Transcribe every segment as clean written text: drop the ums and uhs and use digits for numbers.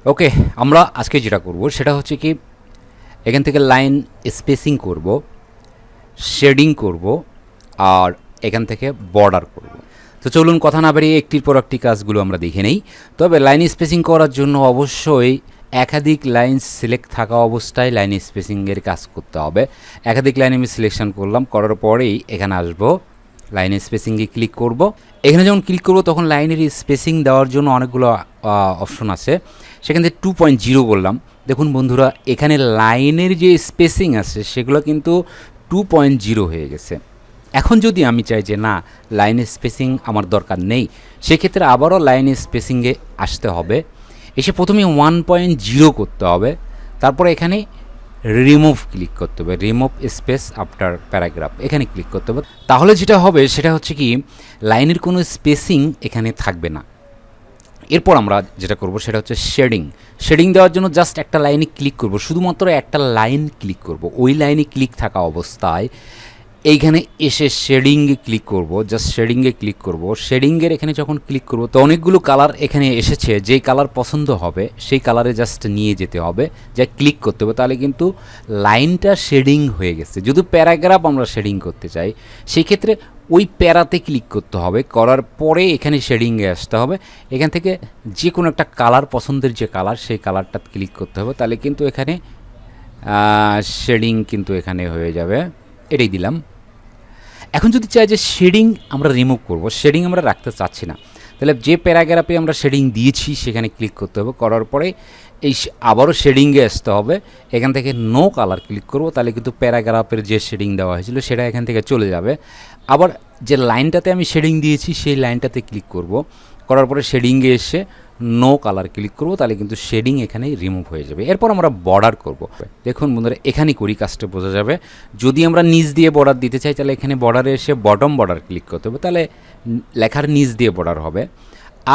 ওকে, আমরা আজকে যেটা করব সেটা হচ্ছে কি, এখান থেকে লাইন স্পেসিং করব, শেডিং করব, আর এখান থেকে বর্ডার করব। তো চলুন কথা না বাড়িয়ে একটির পর একটি কাজগুলো আমরা দেখে নেই। তবে লাইন স্পেসিং করার জন্য অবশ্যই একাধিক লাইন সিলেক্ট থাকা অবস্থায় লাইন স্পেসিংয়ের কাজ করতে হবে। একাধিক লাইন আমি সিলেকশন করলাম, করার পরেই এখানে আসবো, লাইন স্পেসিংয়ে ক্লিক করব। এখানে যখন ক্লিক করব তখন লাইনের স্পেসিং দেওয়ার জন্য অনেকগুলো অপশন আছে, সেখান থেকে 2.0 বললাম। দেখুন বন্ধুরা, এখানে লাইনের যে স্পেসিং আছে সেগুলো কিন্তু 2.0 হয়ে গেছে। এখন যদি আমি চাই যে না, লাইন স্পেসিং আমার দরকার নেই, সেক্ষেত্রে আবারও লাইন স্পেসিংয়ে আসতে হবে। এসে প্রথমে 1.0 করতে হবে, তারপরে এখানে রিমুভ ক্লিক করতে হবে, রিমুভ স্পেস আফটার প্যারাগ্রাফ, এখানে ক্লিক করতে হবে। তাহলে যেটা হবে সেটা হচ্ছে কি, লাইনের কোনো স্পেসিং এখানে থাকবে না। এরপর আমরা যেটা করব সেটা হচ্ছে শেডিং। শেডিং দেওয়ার জন্য জাস্ট একটা লাইনে ক্লিক করব, শুধুমাত্র একটা লাইন ক্লিক করব। ওই লাইনে ক্লিক থাকা অবস্থায় এইখানে এসে শেডিংয়ে ক্লিক করব, জাস্ট শেডিংয়ে ক্লিক করব। শেডিংয়ের এখানে যখন ক্লিক করব তো অনেকগুলো কালার এখানে এসেছে, যেই কালার পছন্দ হবে সেই কালারে জাস্ট নিয়ে যেতে হবে, যা ক্লিক করতে হবে। তাহলে কিন্তু লাইনটা শেডিং হয়ে গেছে। যদি প্যারাগ্রাফ আমরা শেডিং করতে চাই, সেই ক্ষেত্রে ওই প্যারাতে ক্লিক করতে হবে, করার পরে এখানে শেডিংয়ে আসতে হবে। এখান থেকে যে কোনো একটা কালার, পছন্দের যে কালার সেই কালারটা ক্লিক করতে হবে, তাহলে কিন্তু এখানে শেডিং কিন্তু এখানে হয়ে যাবে। এটাই দিলাম। এখন যদি চাই যে শেডিং আমরা রিমুভ করব, শেডিং আমরা রাখতে চাচ্ছি না, তাহলে যে প্যারাগ্রাফে আমরা শেডিং দিয়েছি সেখানে ক্লিক করতে হবে। করার পরে এই আবারও শেডিংয়ে আসতে হবে, এখান থেকে নো কালার ক্লিক করব, তাহলে কিন্তু প্যারাগ্রাফের যে শেডিং দেওয়া হয়েছিল সেটা এখান থেকে চলে যাবে। আবার যে লাইনটাতে আমি শেডিং দিয়েছি সেই লাইনটাতে ক্লিক করব, করার পরে শেডিংয়ে এসে নো কালার ক্লিক করব, তাহলে কিন্তু শেডিং এখানে রিমুভ হয়ে যাবে। এরপর আমরা বর্ডার করব। দেখুন বন্ধুরা, এখানেই করি কাজটা বোঝা যাবে। যদি আমরা নিচ দিয়ে বর্ডার দিতে চাই তাহলে এখানে বর্ডারে এসে বটম বর্ডার ক্লিক করতে হবে, তাহলে লেখার নিচ দিয়ে বর্ডার হবে।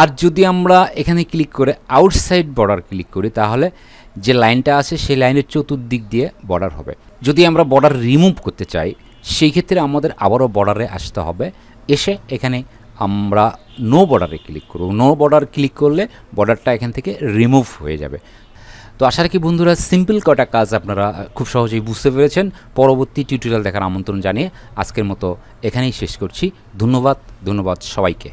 আর যদি আমরা এখানে ক্লিক করে আউটসাইড বর্ডার ক্লিক করি, তাহলে যে লাইনটা আছে সেই লাইনের চতুর্দিক দিয়ে বর্ডার হবে। যদি আমরা বর্ডার রিমুভ করতে চাই, সেই ক্ষেত্রে আমাদের আবারও বর্ডারে আসতে হবে, এসে এখানে আমরা নো বর্ডারে ক্লিক করব। নো বর্ডার ক্লিক করলে বর্ডারটা এখান থেকে রিমুভ হয়ে যাবে। তো আশা রাখি বন্ধুরা, সিম্পল কটা কাজ আপনারা খুব সহজেই বুঝতে পেরেছেন। পরবর্তী টিউটোরিয়াল দেখার আমন্ত্রণ জানিয়ে আজকের মতো এখানেই শেষ করছি। ধন্যবাদ সবাইকে।